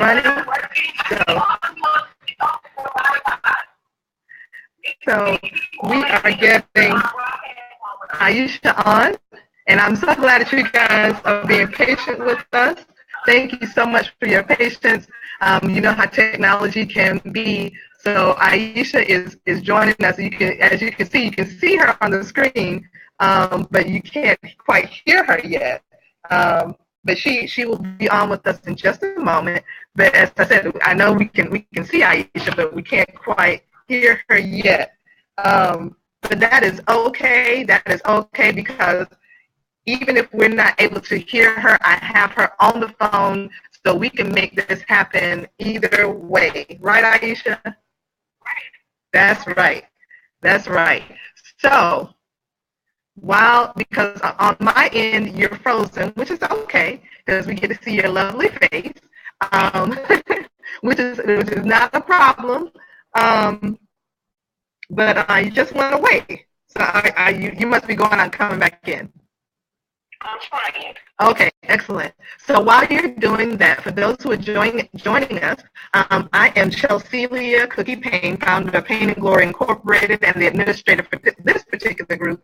running. So we are getting Aiysha on, and I'm so glad that you guys are being patient with us. Thank you so much for your patience. You know how technology can be. So Aiysha is joining us. As you can see her on the screen, but you can't quite hear her yet. But she will be on with us in just a moment. But as I said, I know we can see Aiysha, but we can't quite hear her yet. But that is okay. That is okay, because even if we're not able to hear her, I have her on the phone, so we can make this happen either way. Right, Aiysha? That's right. That's right. So because on my end you're frozen, which is okay, because we get to see your lovely face, which is not a problem. But you just went away. So you must be going out and coming back in. I'm trying. Okay, excellent. So while you're doing that, for those who are joining us, I am Chelsealya Cookie Payne, founder of Payne and Glory Incorporated, and the administrator for this particular group,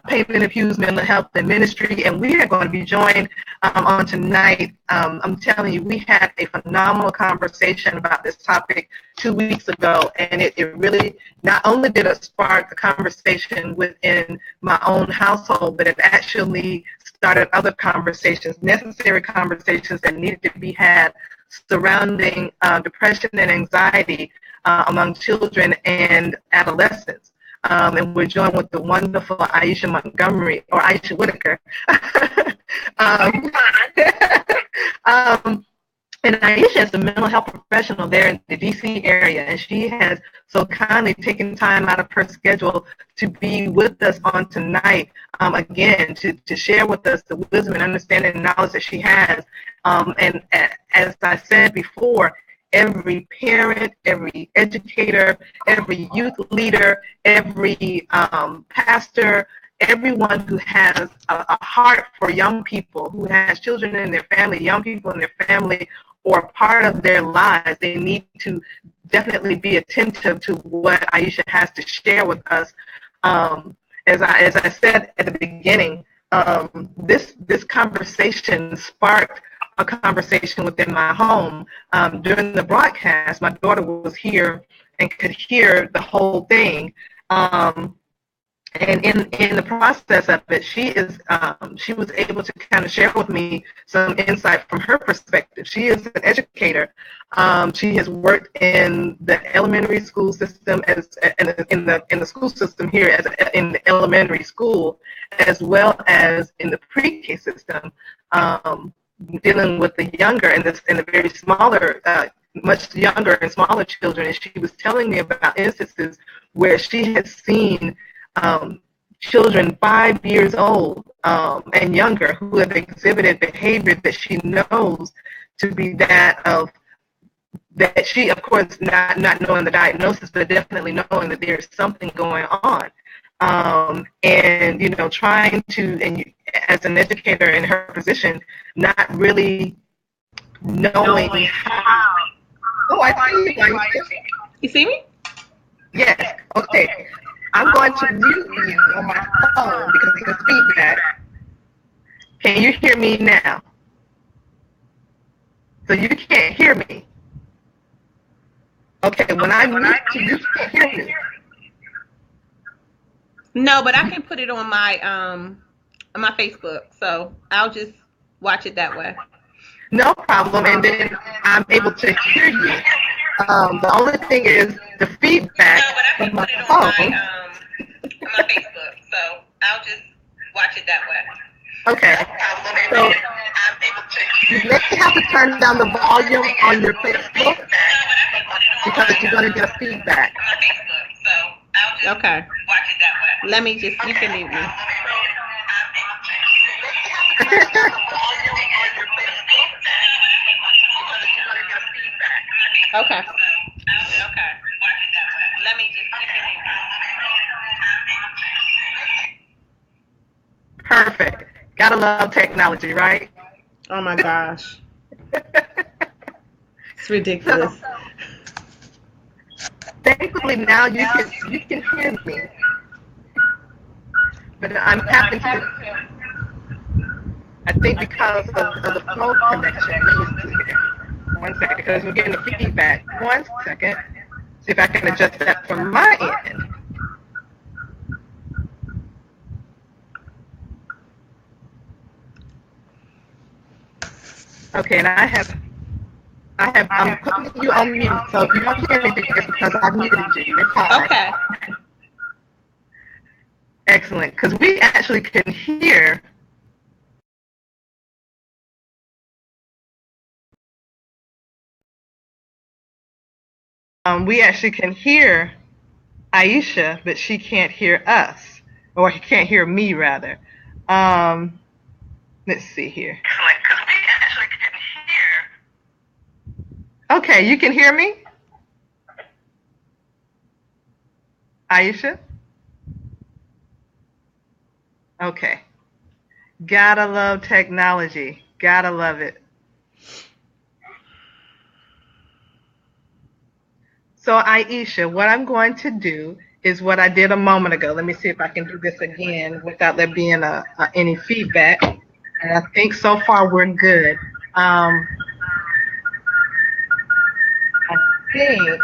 Payne and Hughes Mental Health and Ministry, and we are going to be joined on tonight. I'm telling you, we had a phenomenal conversation about this topic 2 weeks ago, and it really, not only did it spark a conversation within my own household, but it actually started other conversations, necessary conversations that needed to be had surrounding depression and anxiety among children and adolescents. And we're joined with the wonderful Aiysha Montgomery, or Aiysha Whitaker. And Aiysha is a mental health professional there in the DC area, and she has so kindly taken time out of her schedule to be with us on tonight, again, to share with us the wisdom and understanding and knowledge that she has. And as I said before, every parent, every educator, every youth leader, every pastor, everyone who has a heart for young people, who has children in their family, young people in their family, or part of their lives, they need to definitely be attentive to what Aiysha has to share with us. As I said at the beginning, this conversation sparked a conversation within my home. During the broadcast, my daughter was here and could hear the whole thing. And in the process of it, she was able to kind of share with me some insight from her perspective. She is an educator. She has worked in the elementary school system in the school system here in the elementary school, as well as in the pre-K system, dealing with the younger and the very smaller, much younger and smaller children. And she was telling me about instances where she has seen children 5 years old and younger who have exhibited behavior that she knows to be that she, of course, not knowing the diagnosis, but definitely knowing that there's something going on. And, you know, trying to, and as an educator in her position, not really knowing how. Oh, I see you. You see me? Yes. Okay. I'm going to mute you on my phone because there's feedback. Can you hear me now? So you can't hear me. Okay, when I mute you can't hear me. No, but I can put it on my Facebook, so I'll just watch it that way. No problem, and then I'm able to hear you. The only thing is the feedback from my phone. My Facebook, so I'll just watch it that way. Okay. So you may have to turn down the volume on your Facebook because you're going to get feedback. Okay. Let me just, you can mute me. Okay. Let me just, you can mute me. Perfect. Gotta love technology, right? Oh my gosh. It's ridiculous. So, thankfully now you can hear me, but I'm having to. I think because of the phone connection. One second, because we're getting the feedback. 1 second. See if I can adjust that from my end. Okay, and I'm putting you on mute, so if you don't hear anything, it's because I've muted you. It's fine. Okay. Excellent, because we actually can hear. We actually can hear Aiysha, but she can't hear us, or he can't hear me rather. Let's see here. Excellent, because we actually can hear. Okay, you can hear me, Aiysha? Okay. Gotta love technology. Gotta love it. So Aiysha, what I'm going to do is what I did a moment ago. Let me see if I can do this again without there being any feedback. And I think so far we're good. I think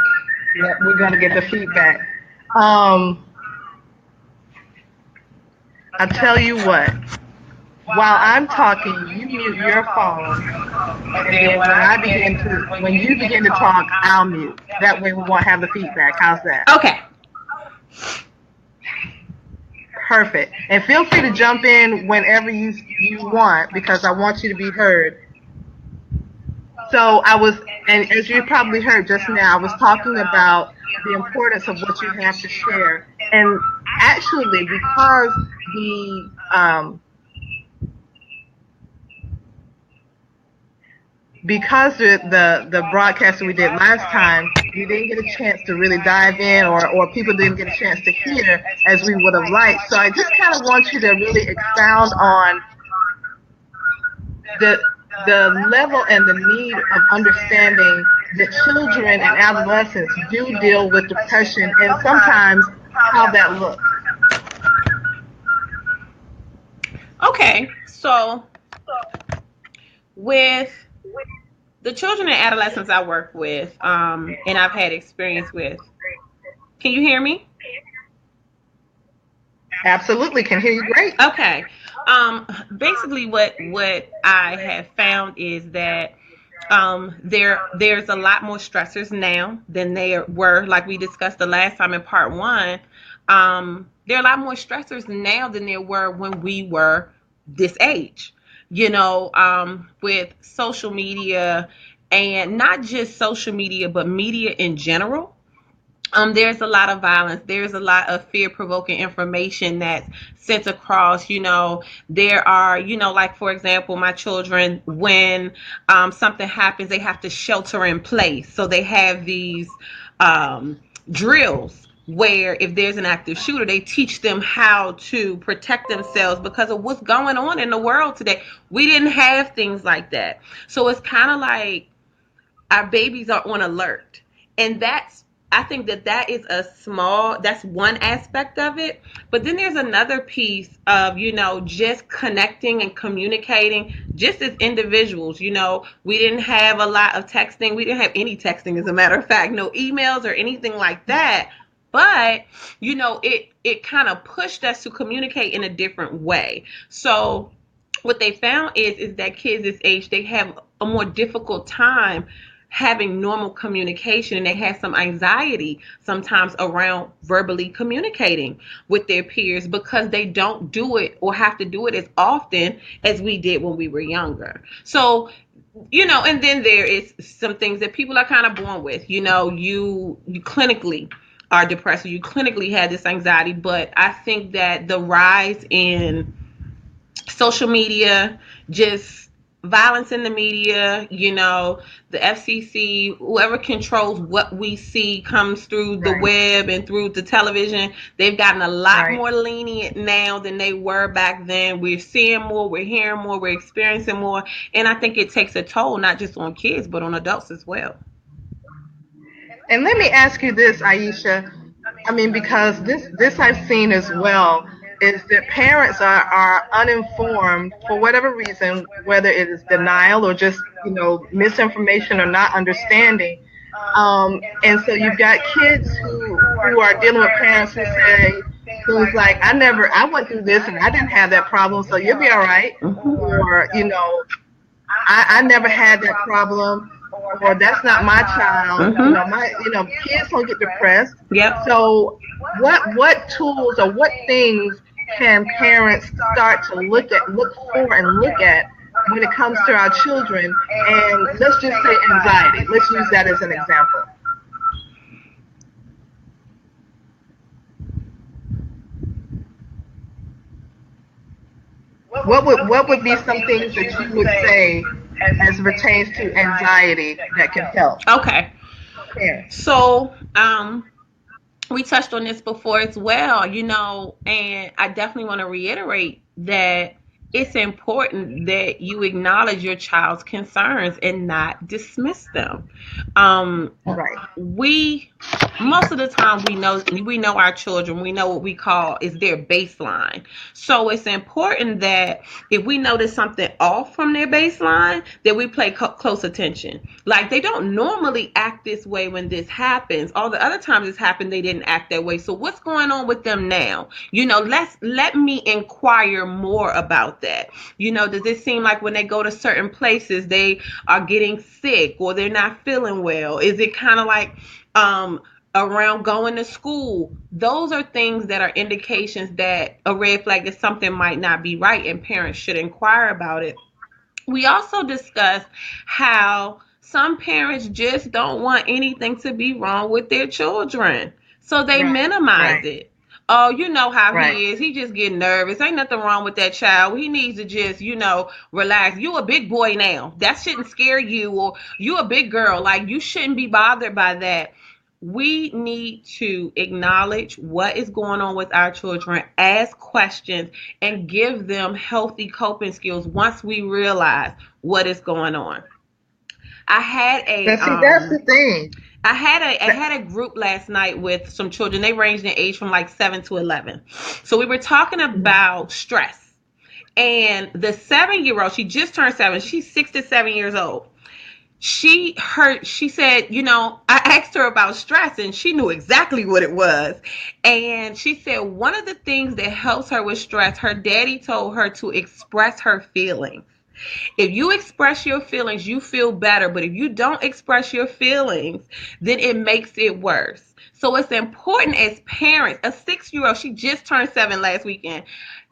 that we're going to get the feedback. I'll tell you what. While I'm talking, you mute your phone, and then when you begin to talk, I'll mute. That way we won't have the feedback. How's that? Okay. Perfect. And feel free to jump in whenever you want, because I want you to be heard. So and as you probably heard just now, I was talking about the importance of what you have to share. And actually, because the broadcast that we did last time, we didn't get a chance to really dive in, or people didn't get a chance to hear as we would have liked. So I just kind of want you to really expound on the level and the need of understanding that children and adolescents do deal with depression, and sometimes how that looks. Okay, so with the children and adolescents I work with, and I've had experience with, can you hear me? Absolutely, can hear you great. Okay. Basically what I have found is that there's a lot more stressors now than there were, like we discussed the last time in part 1. There are a lot more stressors now than there were when we were this age. With social media, and not just social media, but media in general. There's a lot of violence. There's a lot of fear-provoking information that's sent across. There are, like, for example, my children, when something happens, they have to shelter in place. So they have these drills where if there's an active shooter, they teach them how to protect themselves because of what's going on in the world today. We didn't have things like that. So it's kind of like our babies are on alert. And I think that is that's one aspect of it. But then there's another piece of, just connecting and communicating just as individuals. We didn't have a lot of texting. We didn't have any texting, as a matter of fact, no emails or anything like that. But, it kind of pushed us to communicate in a different way. So what they found is that kids this age, they have a more difficult time having normal communication, and they have some anxiety sometimes around verbally communicating with their peers because they don't do it or have to do it as often as we did when we were younger. So, and then there is some things that people are kind of born with. You clinically are depressed, or you clinically have this anxiety, but I think that the rise in social media, just violence in the media, the FCC, whoever controls what we see comes through the web and through the television, they've gotten a lot more lenient now than they were back then. We're seeing more, we're hearing more, we're experiencing more, and I think it takes a toll, not just on kids, but on adults as well. And let me ask you this, Aiysha. I mean, because this I've seen as well, is that parents are uninformed for whatever reason, whether it is denial or just, misinformation or not understanding. And so you've got kids who are dealing with parents who say things like, I went through this and I didn't have that problem, so you'll be all right. Or, I never had that problem, or that's not my child. Kids don't get depressed. Yep. So what tools or what things can parents start to look for and look at when it comes to our children? And let's just say anxiety. Let's use that as an example. What would be some things that you would say as it pertains to anxiety that can help? Okay. Yeah. So, we touched on this before as well, and I definitely want to reiterate that it's important that you acknowledge your child's concerns and not dismiss them. Right. We Most of the time we know our children. We know what we call is their baseline. So it's important that if we notice something off from their baseline, that we pay close attention. Like, they don't normally act this way when this happens. All the other times it's happened, they didn't act that way. So what's going on with them now? Let me inquire more about that. Does it seem like when they go to certain places they are getting sick or they're not feeling well? Is it kind of like around going to school? Those are things that are indications that a red flag that something might not be right, and parents should inquire about it. We also discussed how some parents just don't want anything to be wrong with their children, so they minimize it. Oh, you know how he is. He just getting nervous. Ain't nothing wrong with that child. He needs to just, relax. You a big boy now. That shouldn't scare you. Or you a big girl. Like, you shouldn't be bothered by that. We need to acknowledge what is going on with our children, ask questions, and give them healthy coping skills once we realize what is going on. I had a That's the thing. I had a group last night with some children. They ranged in age from like 7 to 11. So we were talking about stress. And the 7-year-old, she just turned 7. She's 6 to 7 years old. She said, I asked her about stress and she knew exactly what it was. And she said one of the things that helps her with stress, her daddy told her to express her feelings. If you express your feelings, you feel better. But if you don't express your feelings, then it makes it worse. So it's important as parents. A 6-year-old, she just turned 7 last weekend.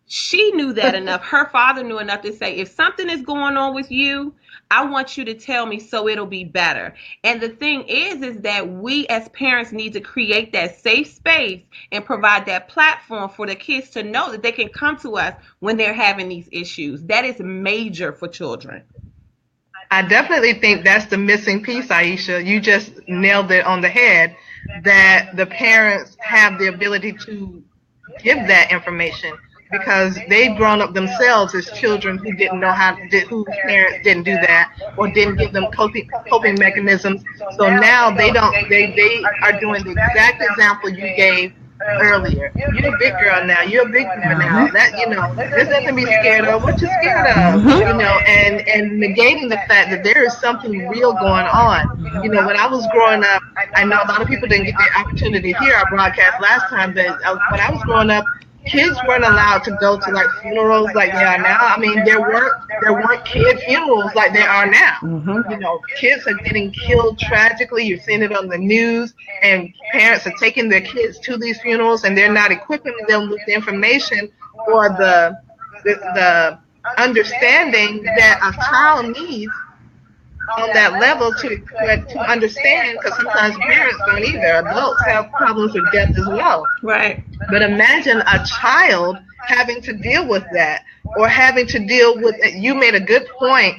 She knew that enough. Her father knew enough to say, if something is going on with you, I want you to tell me so it'll be better. And the thing is that we as parents need to create that safe space and provide that platform for the kids to know that they can come to us when they're having these issues. That is major for children. I definitely think that's the missing piece, Aiysha. You just nailed it on the head, that the parents have the ability to give that information, because they've grown up themselves as children who didn't know whose parents didn't do that or didn't give them coping mechanisms. So now they are doing the exact example you gave earlier. You're a big girl now. You're a big woman now. That there's nothing to be scared of. What you scared of? And negating the fact that there is something real going on. When I was growing up, I know a lot of people didn't get the opportunity to hear our broadcast last time, but when I was growing up, kids weren't allowed to go to like funerals like they are now. I mean, there weren't kid funerals like there are now. Kids are getting killed tragically. You're seeing it on the news, and parents are taking their kids to these funerals, and they're not equipping them with the information or the understanding that a child needs on that level to understand, because sometimes parents don't either. Adults have problems with death as well. Right. But imagine a child having to deal with that, or having to deal with it. You made a good point,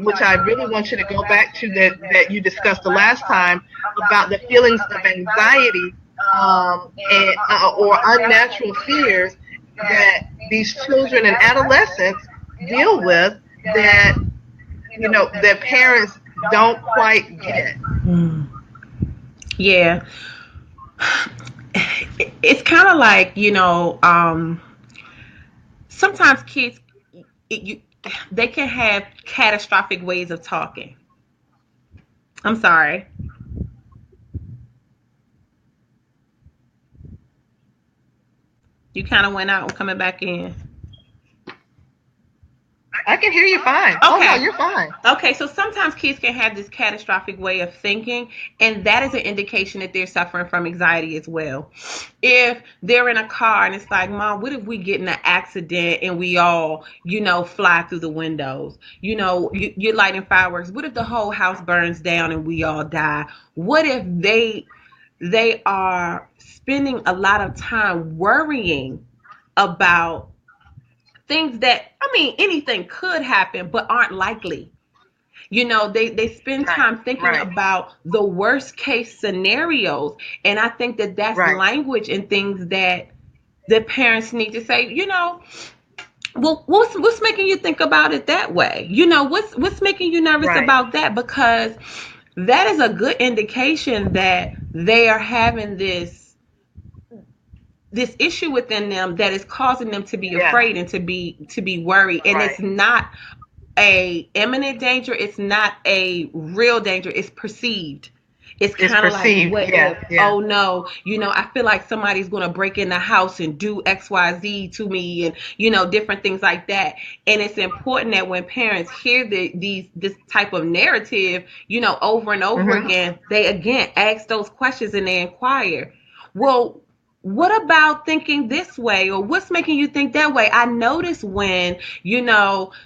which I really want you to go back to, that you discussed the last time, about the feelings of anxiety or unnatural fears that these children and adolescents deal with, that their parents don't quite get. Yeah. It's kind of like, sometimes kids, it, you, they can have catastrophic ways of talking. I'm sorry. You kind of went out and coming back in. I can hear you fine. Oh no, Okay. you're fine. Okay, so sometimes kids can have this catastrophic way of thinking, and that is an indication that they're suffering from anxiety as well. If they're in a car and it's like, Mom, what if we get in an accident and we all, fly through the windows? You're lighting fireworks. What if the whole house burns down and we all die? What if they are spending a lot of time worrying about things that, I mean, anything could happen but aren't likely. They spend Right, time thinking right, about the worst case scenarios. And I think that that's right, language and things that the parents need to say, well, what's making you think about it that way? What's making you nervous right. about that? Because that is a good indication that they are having this issue within them that is causing them to be Yeah, afraid and to be worried. And right. it's not a imminent danger, it's not a real danger, it's perceived. It's It's kind of like, perceived. what Yeah, if, yeah. oh no, I feel like somebody's going to break in the house and do XYZ to me, and different things like that. And it's important that when parents hear this type of narrative, over and over Mm-hmm. again, they again ask those questions and they inquire, well, what about thinking this way, or what's making you think that way? I notice when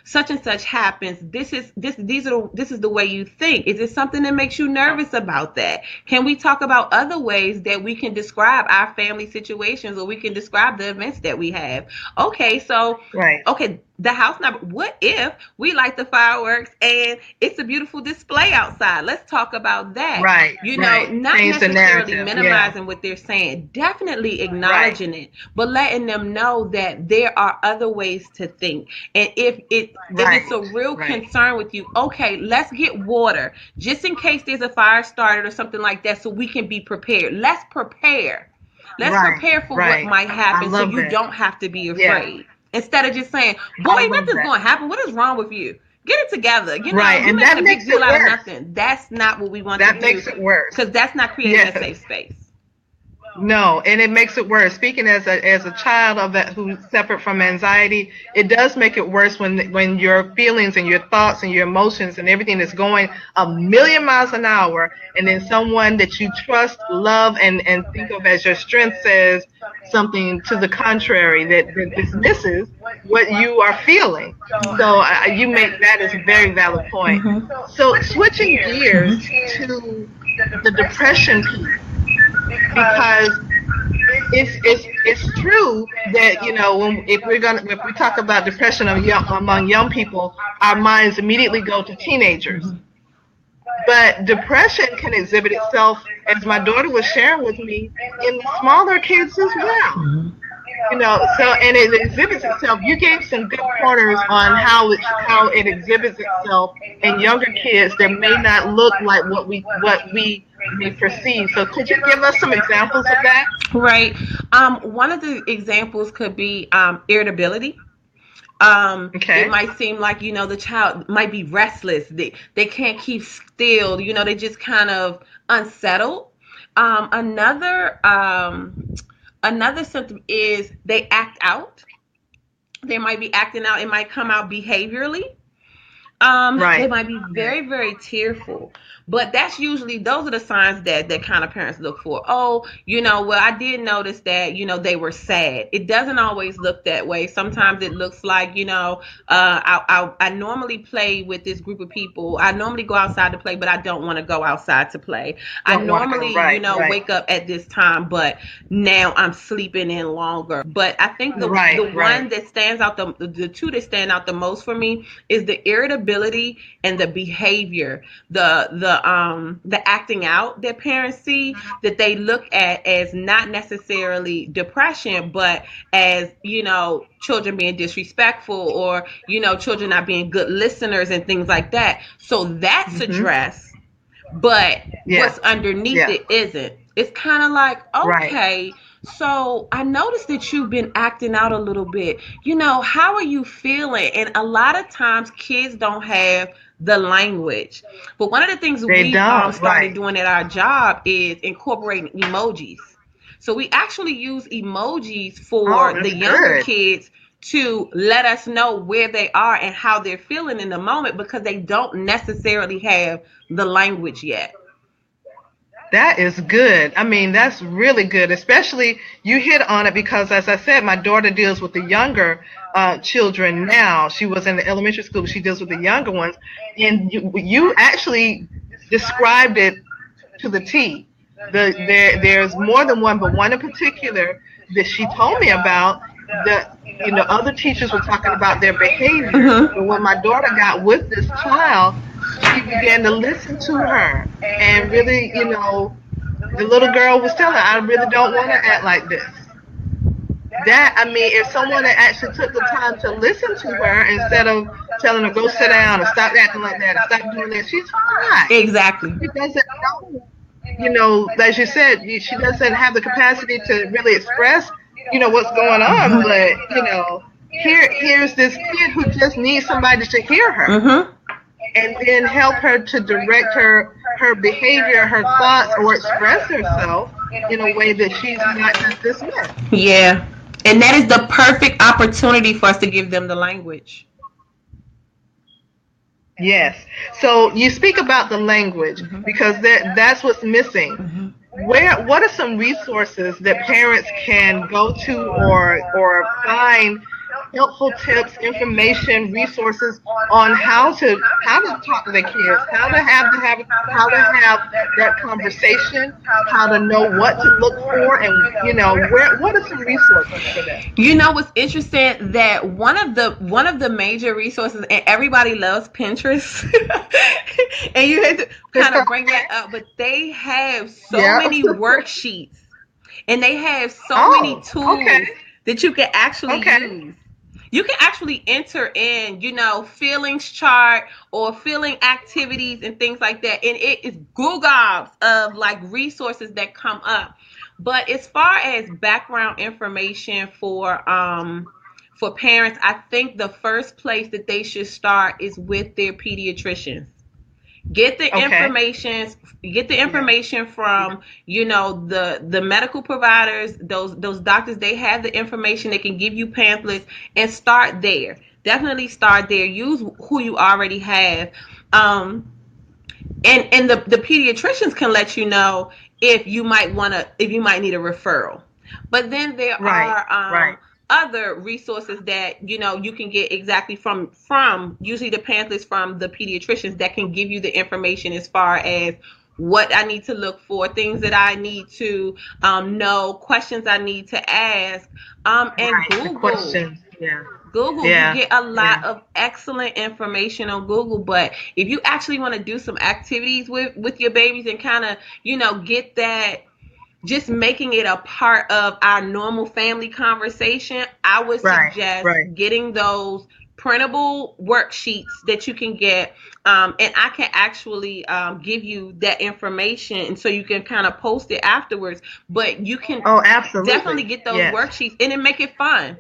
such and such happens, this is the way you think. Is it something that makes you nervous about that? Can we talk about other ways that we can describe our family situations, or we can describe the events that we have? Okay, so Right, okay, the house number, what if we light the fireworks and it's a beautiful display outside? Let's talk about that. right, right. Not Change the necessarily narrative. Yeah, minimizing what they're saying, definitely right, acknowledging it, but letting them know that there are other ways to think. And if right, it's a real right, concern with you, okay, let's get water just in case there's a fire started or something like that, so we can be prepared. Let's prepare. Let's right, prepare for what right. might I happen, so love you that. don't have to be Yeah, afraid. Instead of just saying, I boy, love nothing's that. going to happen. What is wrong with you? Get it together. Right, You're and making that a big makes deal it out of worse. nothing. That's not what we want to That do, makes it worse. because that's not creating a Yes. safe space. No, and it makes it worse. Speaking as a child of that who suffered from anxiety, it does make it worse when your feelings and your thoughts and your emotions and everything is going a million miles an hour, and then someone that you trust, love, and think of as your strength says something to the contrary that dismisses what you are feeling. So you make that is a very valid point. Mm-hmm. So switching gears Mm-hmm. to the depression piece, because it's true that if we talk about depression among young people, our minds immediately go to teenagers. Mm-hmm. But depression can exhibit itself, as my daughter was sharing with me, in smaller kids as well. Mm-hmm. So and it exhibits itself. You gave some good pointers on how it exhibits itself in younger kids that may not look like what we may perceive. So could you give us some examples of that? Right. One of the examples could be irritability. It Okay. might seem like, the child might be restless. They can't keep still. They just kind of unsettled. Um, another um, another symptom is they act out. They might be acting out. It might come out behaviorally. They Right. might be very, very tearful. But that's usually, those are the signs that kind of parents look for. Oh, well, I did notice that, they were sad. It doesn't always look that way. Sometimes it looks like, I normally play with this group of people. I normally go outside to play, but I don't want to go outside to play. I Don't want to go. normally, Right. Right. wake up at this time, but now I'm sleeping in longer. But I think the Right. Right. one that stands out, the two that stand out the most for me is the irritability and the behavior, the acting out that parents see, that they look at as not necessarily depression, but as, children being disrespectful, or, children not being good listeners and things like that. So that's Mhm. addressed. but Yeah. what's underneath Yeah. it isn't. It's kind of like, Right. okay, so I noticed that you've been acting out a little bit. You know, how are you feeling? And a lot of times kids don't have the language. But one of the things They we've don't. started Right. doing at our job is incorporating emojis. So we actually use emojis Oh, for the that's younger good. kids to let us know where they are and how they're feeling in the moment, because they don't necessarily have the language yet. That is good. I mean, that's really good. Especially you hit on it because, as I said, my daughter deals with the younger children now. She was in the elementary school, but she deals with the younger ones. And you actually described it to the T. There's more than one, but one in particular that she told me about. Other teachers were talking about their behavior, Mm-hmm. but when my daughter got with this child, she began to listen to her and really, the little girl was telling her, I really don't want to act like this. I mean, if someone had actually took the time to listen to her instead of telling her, go sit down or stop acting like that or stop doing that, she's fine. Exactly. She doesn't know, as you said, she doesn't have the capacity to really express, what's going on. But, here's this kid who just needs somebody to hear her Mm-hmm. and then help her to direct her behavior, her thoughts, or express herself in a way that she's not just dismissed. Yeah. And that is the perfect opportunity for us to give them the language. Yes. So you speak about the language Mm-hmm. because that's what's missing. Mm-hmm. What are some resources that parents can go to or find helpful tips, information, resources on how to talk to their kids, how to have that conversation, how to know what to look for, and what are some resources for that? You know what's interesting? That one of the major resources, and everybody loves Pinterest, and you had to kind of bring that up, but they have so Yeah. many worksheets, and they have so many Oh, okay. tools that you can actually Okay. use. You can actually enter in, feelings chart or feeling activities and things like that. And it is Google of like resources that come up. But as far as background information for parents, I think the first place that they should start is with their pediatricians. Get the Okay. information get the Yeah. information from the medical providers, those doctors. They have the information. They can give you pamphlets, and start there. Definitely start there. Use who you already have. Um and and the pediatricians can let you know if you might need a referral. But then there Right. are Right. other resources that you can get exactly from usually the pamphlets from the pediatricians that can give you the information as far as what I need to look for, things that I need to know, questions I need to ask. And Right. The Google. questions. Yeah. Google, you Yeah. get a Yeah. lot of excellent information on Google. But if you actually want to do some activities with your babies and kind of, get that, just making it a part of our normal family conversation, I would Right. suggest Right. getting those printable worksheets that you can get. And I can actually give you that information, and so you can kind of post it afterwards. But you can Oh, definitely absolutely. get those Yes. worksheets and then make it fun.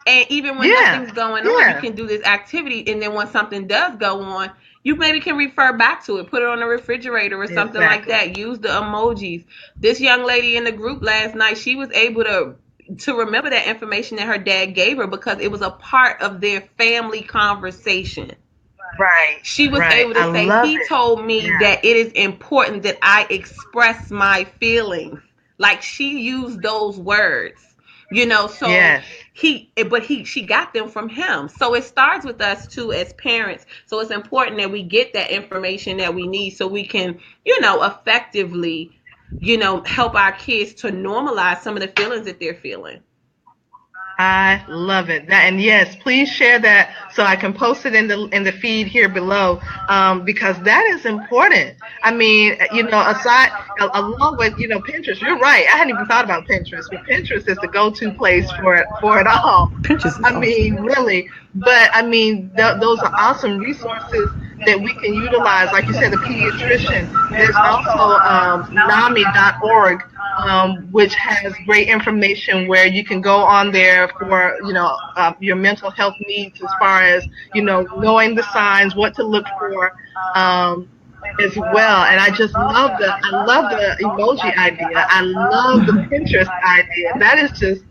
And even when Yeah. nothing's going on, you Yeah. can do this activity. And then when something does go on, you maybe can refer back to it, put it on the refrigerator or something like Exactly. that. Use the emojis. This young lady in the group last night, she was able to remember that information that her dad gave her because it was a part of their family conversation. Right. She was Right. able to I say, love he it. told me Yeah. that it is important that I express my feelings. Like, she used those words, so Yes. she got them from him. So it starts with us too as parents. So it's important that we get that information that we need so we can, effectively, help our kids to normalize some of the feelings that they're feeling. I love it. And yes, please share that so I can post it in the feed here below, because that is important. I mean, along with Pinterest. You're right. I hadn't even thought about Pinterest, but Pinterest is the go-to place for it all. Pinterest is I awesome. mean, really. But I mean, those are awesome resources that we can utilize. Like you said, the pediatrician. There's also NAMI.org, which has great information where you can go on there for, your mental health needs as far as, knowing the signs, what to look for, as well. And I love the emoji idea. I love the Pinterest idea. That is just,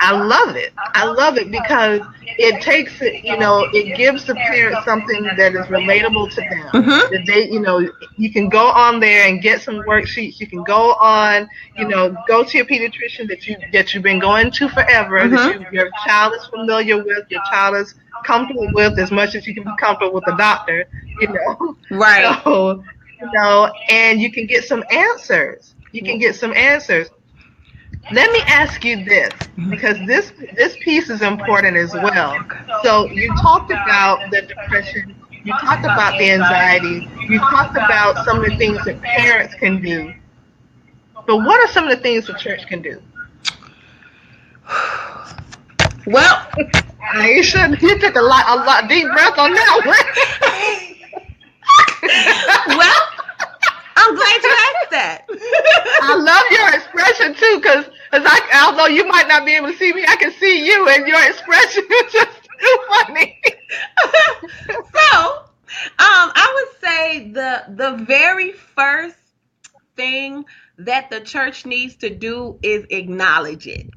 I love it. I love it because it takes it, it gives the parents something that is relatable to them. Mm-hmm. That they, you can go on there and get some worksheets. You can go on, go to your pediatrician that you've been going to forever, Mm-hmm. that your child is familiar with, your child is comfortable with as much as you can be comfortable with a doctor, Right. So, and you can get some answers. Let me ask you this, because this piece is important as well. So you talked about the depression, you talked about the anxiety, you talked about some of the things that parents can do. But what are some of the things the church can do? Well, Aiysha, you took a lot deep breath on that one. Well, I'm glad you asked that. I love your expression too, because although you might not be able to see me, I can see you, and your expression is just too funny. So, I would say the very first thing that the church needs to do is acknowledge it.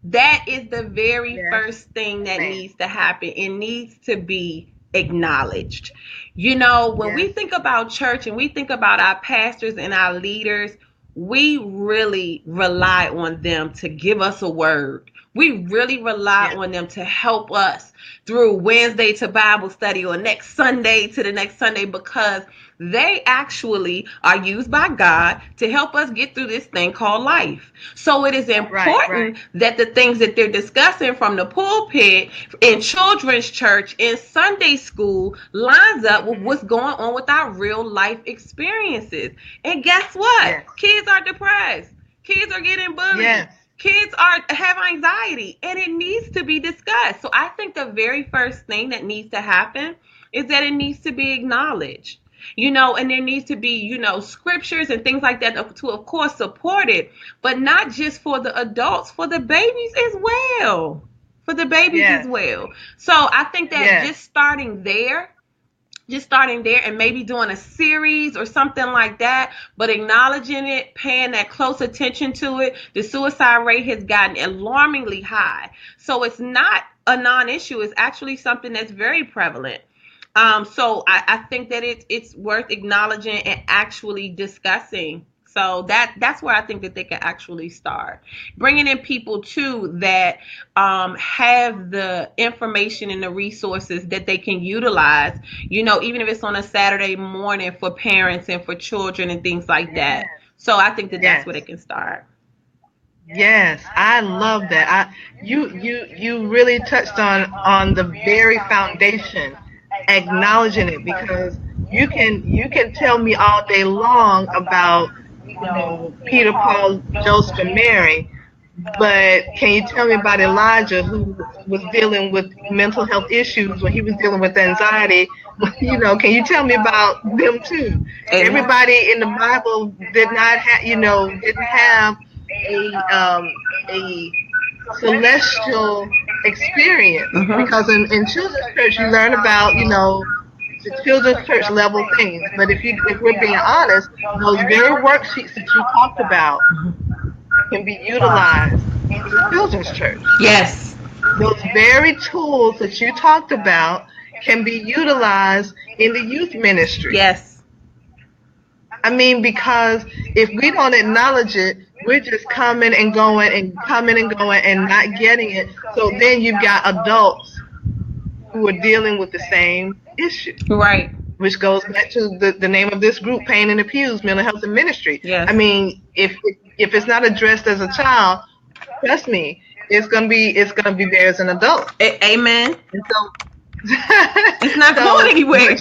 That is the very first thing that needs to happen. It needs to be acknowledged. When we think about church and we think about our pastors and our leaders, we really rely on them to give us a word. We really rely on them to help us through Wednesday to Bible study or next Sunday to the next Sunday, because they actually are used by God to help us get through this thing called life. So it is important that the things that they're discussing from the pulpit, in children's church, in Sunday school, lines up with what's going on with our real life experiences. And guess what? Kids are depressed. Kids are getting bullied. Kids have anxiety, and it needs to be discussed. So I think the very first thing that needs to happen is that it needs to be acknowledged. And there needs to be, scriptures and things like that to, of course, support it, but not just for the adults, for the babies as well. As well. So I think that just starting there and maybe doing a series or something like that, but acknowledging it, paying that close attention to it. The suicide rate has gotten alarmingly high. So it's not a non-issue. It's actually something that's very prevalent. So I think that it's worth acknowledging and actually discussing. So that's where I think that they can actually start. Bringing in people, too, that have the information and the resources that they can utilize, even if it's on a Saturday morning for parents and for children and things like that. So I think that that's where they can start. Yes, I love that. You really touched on the very foundation, acknowledging it, because you can tell me all day long about Peter, Paul, Joseph, and Mary, but can you tell me about Elijah, who was dealing with mental health issues when he was dealing with anxiety? Can you tell me about them too? Everybody in the Bible did not have, didn't have a celestial experience, because in children's church you learn about the children's church level things, but if we're being honest, those very worksheets that you talked about can be utilized in the children's church. Yes, those very tools that you talked about can be utilized in the youth ministry. Yes. I mean, because if we don't acknowledge it, we're just coming and going and not getting it. So then you've got adults who are dealing with the same issue. Right. Which goes back to the name of this group, Payne in the Pews, Mental Health and Ministry. Yes. I mean, if it's not addressed as a child, trust me, it's gonna be there as an adult. Amen. And so it's not going anywhere.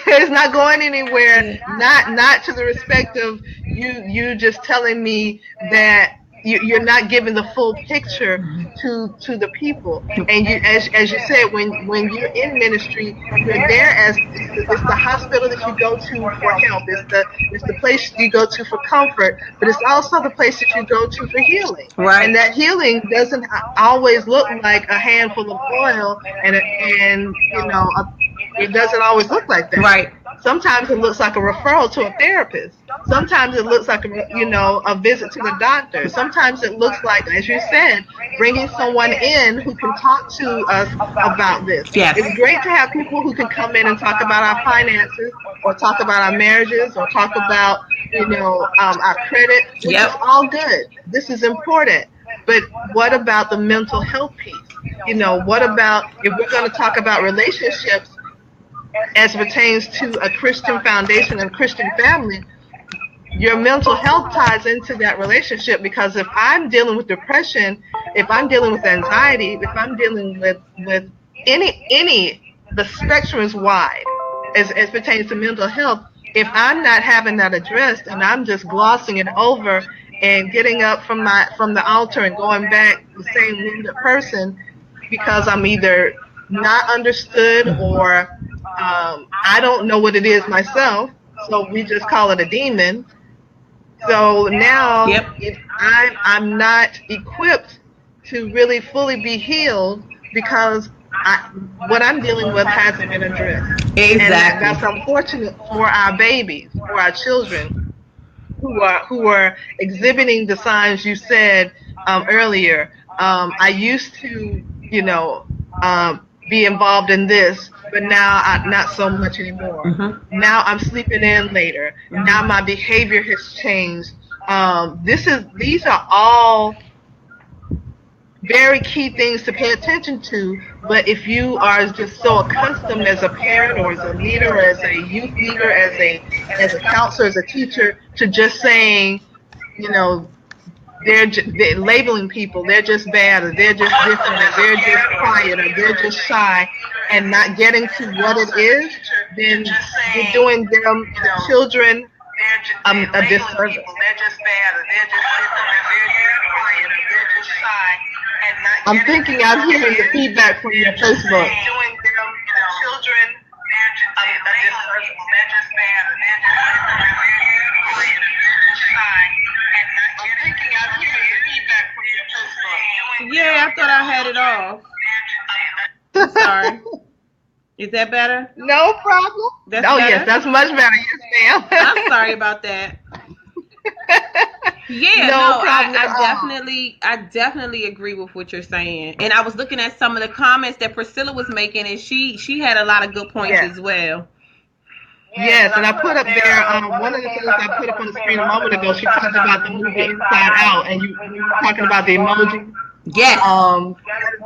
It's not going anywhere. Not to the respect of you just telling me that you're not giving the full picture to the people. And you, as you said, when you're in ministry, you're there as it's the hospital that you go to for help. It's the place you go to for comfort, but it's also the place that you go to for healing. Right. And that healing doesn't always look like a handful of oil and it doesn't always look like that. Right. Sometimes it looks like a referral to a therapist. Sometimes it looks like a visit to the doctor. Sometimes it looks like, as you said, bringing someone in who can talk to us about this. Yes. It's great to have people who can come in and talk about our finances, or talk about our marriages, or talk about our credit, which is all good. This is important. But what about the mental health piece? What about if we're going to talk about relationships as it pertains to a Christian foundation and Christian family? Your mental health ties into that relationship, because if I'm dealing with depression, if I'm dealing with anxiety, if I'm dealing with any, the spectrum is wide as pertains to mental health. If I'm not having that addressed and I'm just glossing it over and getting up from the altar and going back the same wounded person because I'm either not understood or I don't know what it is myself, so we just call it a demon. So now if I'm not equipped to really fully be healed because what I'm dealing with hasn't been addressed. Exactly. And that's unfortunate for our babies, for our children who are exhibiting the signs you said earlier. I used to, be involved in this, but now not so much anymore. Mm-hmm. Now I'm sleeping in later. Mm-hmm. Now my behavior has changed. These are all very key things to pay attention to, but if you are just so accustomed as a parent or as a leader or as a youth leader, as a counselor, as a teacher, to just saying, they're labeling people, they're just bad, or they're just different, or they're just quiet, or they're just shy, and not getting to what it is, then you're doing them, children, a disservice. They're just bad, or they're just different, or they're just quiet, or they're just shy. I'm thinking I'm hearing the feedback from your Facebook. Yeah, I thought I had it off. Sorry. Is that better? No problem. That's better? Yes, that's much better. Yes, ma'am. I'm sorry about that. Yeah, no, I definitely agree with what you're saying. And I was looking at some of the comments that Priscilla was making, and she had a lot of good points as well. Yes, and I put up there, one of the things I put up on the screen a moment ago, she talked about the movie Inside Out, and you were talking about the emoji. Yes.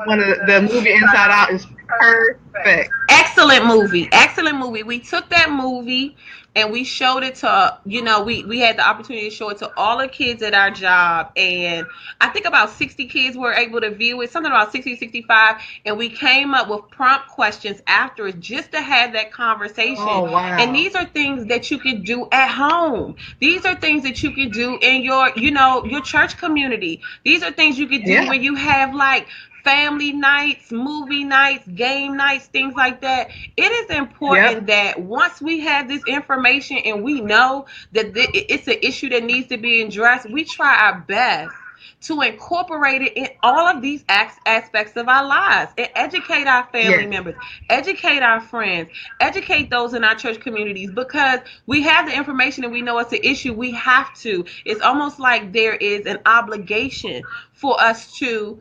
One of the movie Inside Out is perfect. Excellent movie. Excellent movie. We took that movie and we showed it to, we had the opportunity to show it to all the kids at our job. And I think about 60 kids were able to view it, something about 60, 65. And we came up with prompt questions afterwards just to have that conversation. Oh, wow. And these are things that you can do at home. These are things that you can do in your, your church community. These are things you can do when you have like family nights, movie nights, game nights, things like that. It is important that once we have this information and we know that it's an issue that needs to be addressed, we try our best to incorporate it in all of these aspects of our lives and educate our family members, educate our friends, educate those in our church communities, because we have the information and we know it's an issue. We have to. It's almost like there is an obligation for us to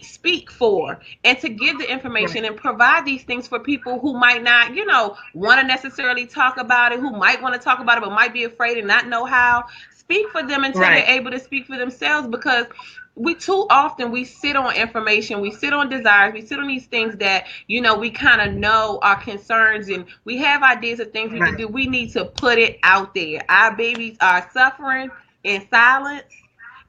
speak for and to give the information and provide these things for people who might not, want to necessarily talk about it, who might want to talk about it but might be afraid and not know how. Speak for them until they're able to speak for themselves, because too often we sit on information, we sit on desires, we sit on these things that, we kind of know our concerns and we have ideas of things we can do. We need to put it out there. Our babies are suffering in silence,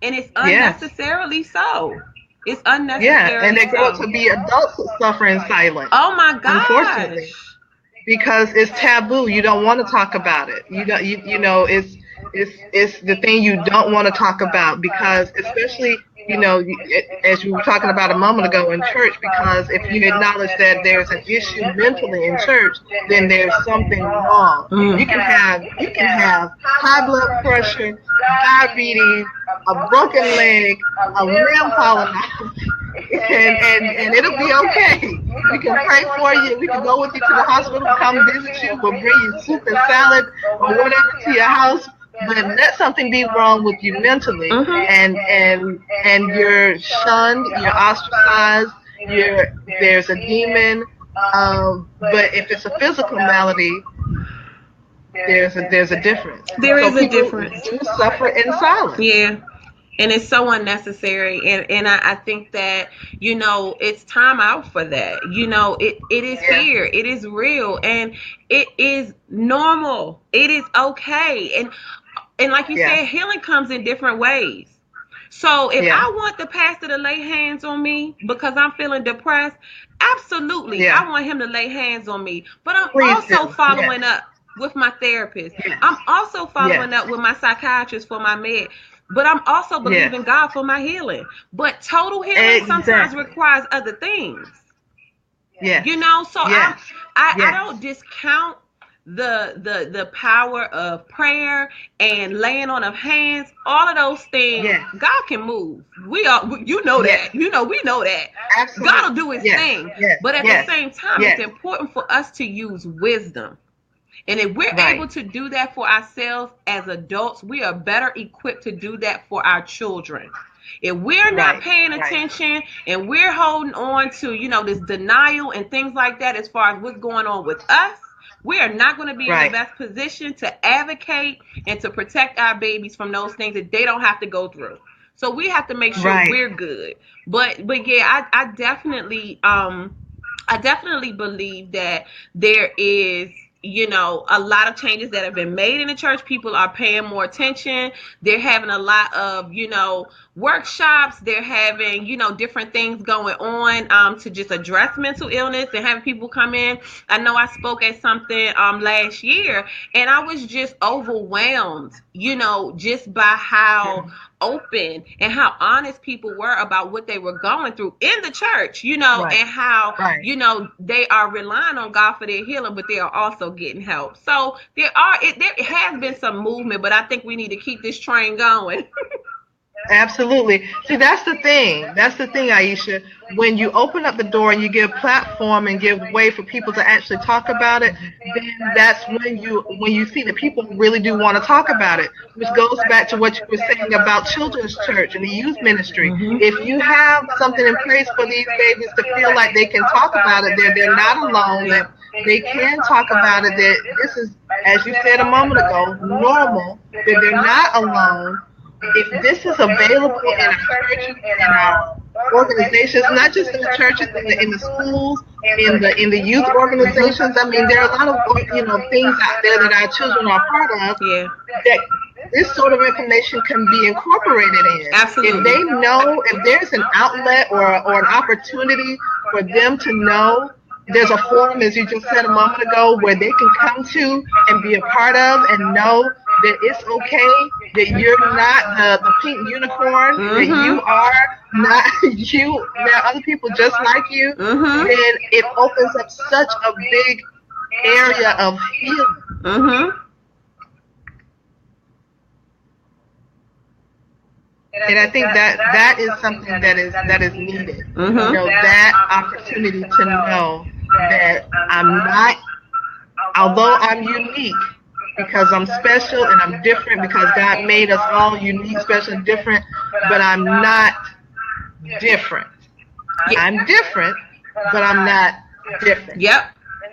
and it's unnecessarily so. It's unnecessary. Yeah, and they grow up to be adults that suffer in silence. Oh my God! Unfortunately, because it's taboo. You don't want to talk about it. it's the thing you don't want to talk about, because especially, as you were talking about a moment ago in church, because if you acknowledge that there's an issue mentally in church, then there's something wrong. You can have high blood pressure, diabetes, a broken leg, a limb falling out, and it'll be okay. We can pray for you. We can go with you to the hospital, come visit you. We'll bring you soup and salad or whatever to your house. But let something be wrong with you mentally, and you're shunned, you're ostracized, there's a demon. But if it's a physical malady, there's a difference. There is a difference. Do suffer in silence. Yeah. And it's so unnecessary. And I think that, it's time out for that. It is here. It is real. And it is normal. It is okay. And like you said, healing comes in different ways. So if I want the pastor to lay hands on me because I'm feeling depressed, absolutely. I want him to lay hands on me. But I'm also following up with my therapist. I'm also following up with my psychiatrist for my med. But I'm also believing God for my healing. But total healing sometimes requires other things. So I don't discount the power of prayer and laying on of hands. All of those things, God can move. We that. We know that. Absolutely. God will do his thing. But at the same time, it's important for us to use wisdom. And if we're able to do that for ourselves as adults, we are better equipped to do that for our children. If we're not paying attention and we're holding on to, this denial and things like that as far as what's going on with us, we are not going to be in the best position to advocate and to protect our babies from those things that they don't have to go through. So we have to make sure we're good. But yeah, I definitely believe that there is, a lot of changes that have been made in the church. People are paying more attention. They're having a lot of, workshops. They're having, different things going on to just address mental illness and having people come in. I know I spoke at something last year, and I was just overwhelmed, just by how open and how honest people were about what they were going through in the church, and how, they are relying on God for their healing, but they are also getting help. So there has been some movement, but I think we need to keep this train going. Absolutely. See, that's the thing, Aiysha. When you open up the door and you give platform and give way for people to actually talk about it, then that's when you see that people really do want to talk about it, which goes back to what you were saying about children's church and the youth ministry. If you have something in place for these babies to feel like they can talk about it, they're not alone, that they can talk about it, that this is, as you said a moment ago, normal, that they're not alone. If this is available in our churches, in our organizations, not just in the churches, in the schools, in the youth organizations, I mean, there are a lot of things out there that our children are part of. That this sort of information can be incorporated in. Absolutely. If they know, if there's an outlet or an opportunity for them to know, there's a forum, as you just said a moment ago, where they can come to and be a part of and know that it's okay, that you're not the pink unicorn, that you are not you, there are other people just like you, then it opens up such a big area of healing. And I think that is something that is needed. That opportunity to know that I'm not, although I'm unique, because I'm special and I'm different, because God made us all unique, special, and different, but I'm not different. I'm different, but I'm not different.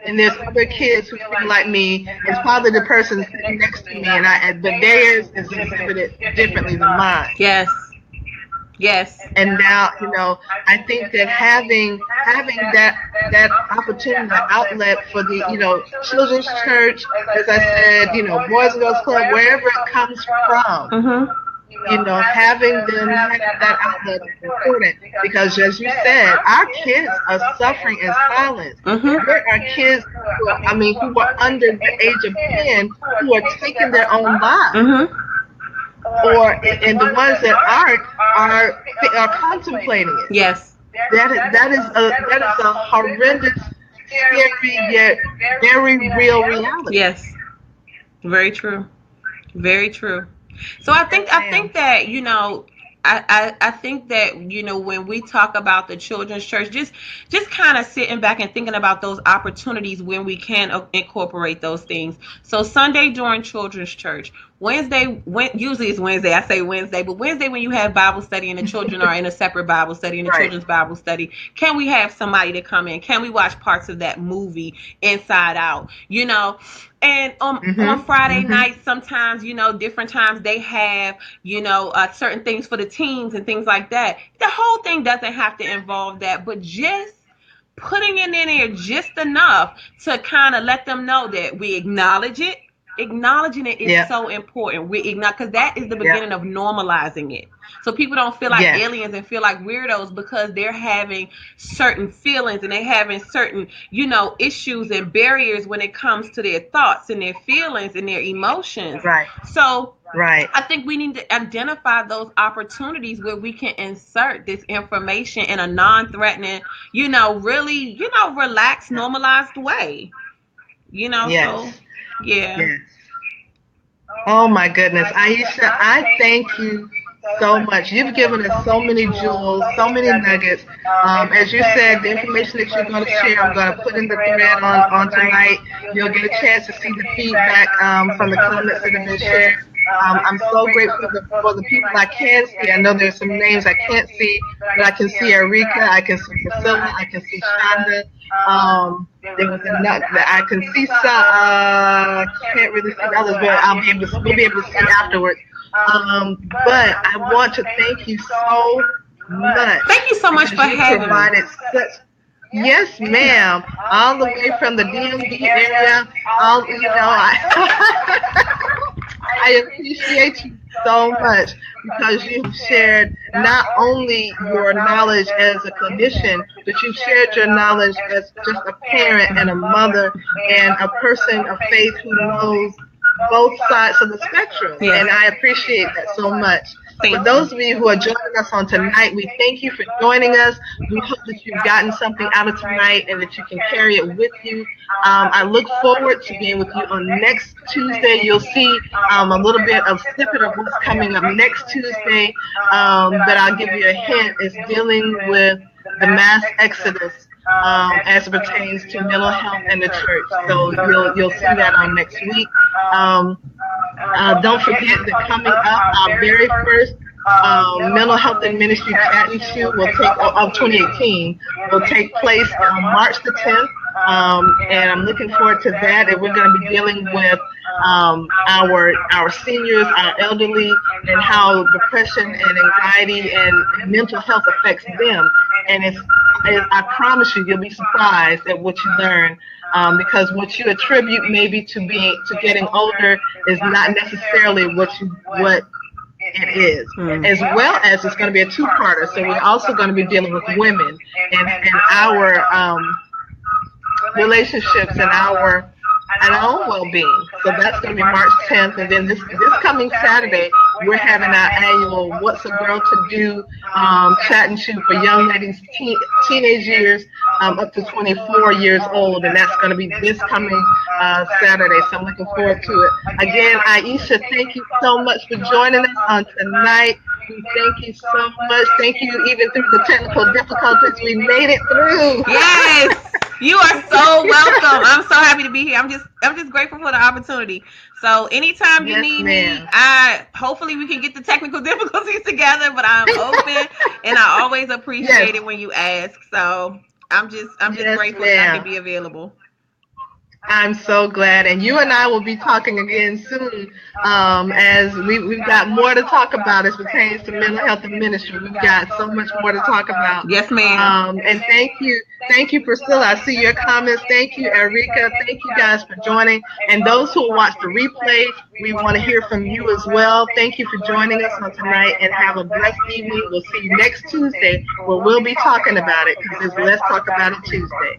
And there's other kids who feel like me. It's probably the person sitting next to me, but theirs is exhibited differently than mine. Yes. And now, I think that having that opportunity, that outlet for the, children's church, as I said, Boys and Girls Club, wherever it comes from, having them have that outlet is important, because, as you said, our kids are suffering in silence. There are kids who are under the age of 10 who are taking their own lives. and the ones that aren't are contemplating it. Yes. That is a horrendous, scary yet very real reality. Yes. Very true. Very true. So I think that, I think that, when we talk about the children's church, just kind of sitting back and thinking about those opportunities when we can incorporate those things. So Sunday during children's church, usually it's Wednesday. I say Wednesday, but Wednesday when you have Bible study and the children are in a separate Bible study, in the children's Bible study, can we have somebody to come in? Can we watch parts of that movie Inside Out? And on Friday nights, sometimes, different times they have, certain things for the teens and things like that. The whole thing doesn't have to involve that, but just putting it in there just enough to kind of let them know that we acknowledge it. Acknowledging it is so important. Because that is the beginning of normalizing it. So people don't feel like aliens and feel like weirdos because they're having certain feelings and they're having certain, issues and barriers when it comes to their thoughts and their feelings and their emotions. Right. So I think we need to identify those opportunities where we can insert this information in a non-threatening, really, relaxed, normalized way. So yeah. Oh my goodness, Aiysha, I thank you so much. You've given us so many jewels, so many nuggets. As you said, the information that you're going to share, I'm going to put in the thread on tonight. You'll get a chance to see the feedback from the comments that have been shared. I'm so grateful for the people I can see. I know there's some names I can't see, but I can see Erika, I can see Priscilla, I can see Shonda. There was a nut that I can see some. Can't really see others, but we'll be able to see afterwards. But I want to thank you so much. Thank you so much for having me. Yes, ma'am. All the way from the DMV area. I appreciate you so much because you've shared not only your knowledge as a clinician, but you've shared your knowledge as just a parent and a mother and a person of faith who knows both sides of the spectrum. Yes. And I appreciate that so much. For those of you who are joining us on tonight, we thank you for joining us. We hope that you've gotten something out of tonight and that you can carry it with you. I look forward to being with you on next Tuesday. You'll see a little bit of snippet of what's coming up next Tuesday, but I'll give you a hint. It's dealing with the mass exodus as it pertains to mental health in the church. So you'll see that on next week. Don't forget that coming up, our very first mental health and ministry chat and shoot of 2018 will take place on March the 10th. And I'm looking forward to that. And we're going to be dealing with our seniors, our elderly, and how depression and anxiety and mental health affects them. And I promise you'll be surprised at what you learn, because what you attribute maybe to getting older is not necessarily what it is. As well as it's going to be a two-parter. So we're also going to be dealing with women and our relationships and our own well-being. So that's going to be March 10th. And then this coming Saturday, we're having our annual What's a Girl to Do chat and shoot for young ladies, teenage years up to 24 years old. And that's going to be this coming Saturday. So I'm looking forward to it. Again, Aiysha, thank you so much for joining us on tonight. We thank you so much. Thank you even through the technical difficulties. We made it through. Yes. You are so welcome. I'm so happy to be here. I'm just grateful for the opportunity. So anytime you need me, hopefully we can get the technical difficulties together, but I'm open and I always appreciate it when you ask. So I'm just grateful that I can be available. I'm so glad, and you and I will be talking again soon, as we've got more to talk about as pertains to mental health and ministry. We've got so much more to talk about. Yes, ma'am. And thank you, Priscilla. I see your comments. Thank you, Erika. Thank you guys for joining, and those who will watch the replay, we want to hear from you as well. Thank you for joining us on tonight, and have a blessed evening. We'll see you next Tuesday, where we'll be talking about it, because there's Let's Talk About It Tuesday.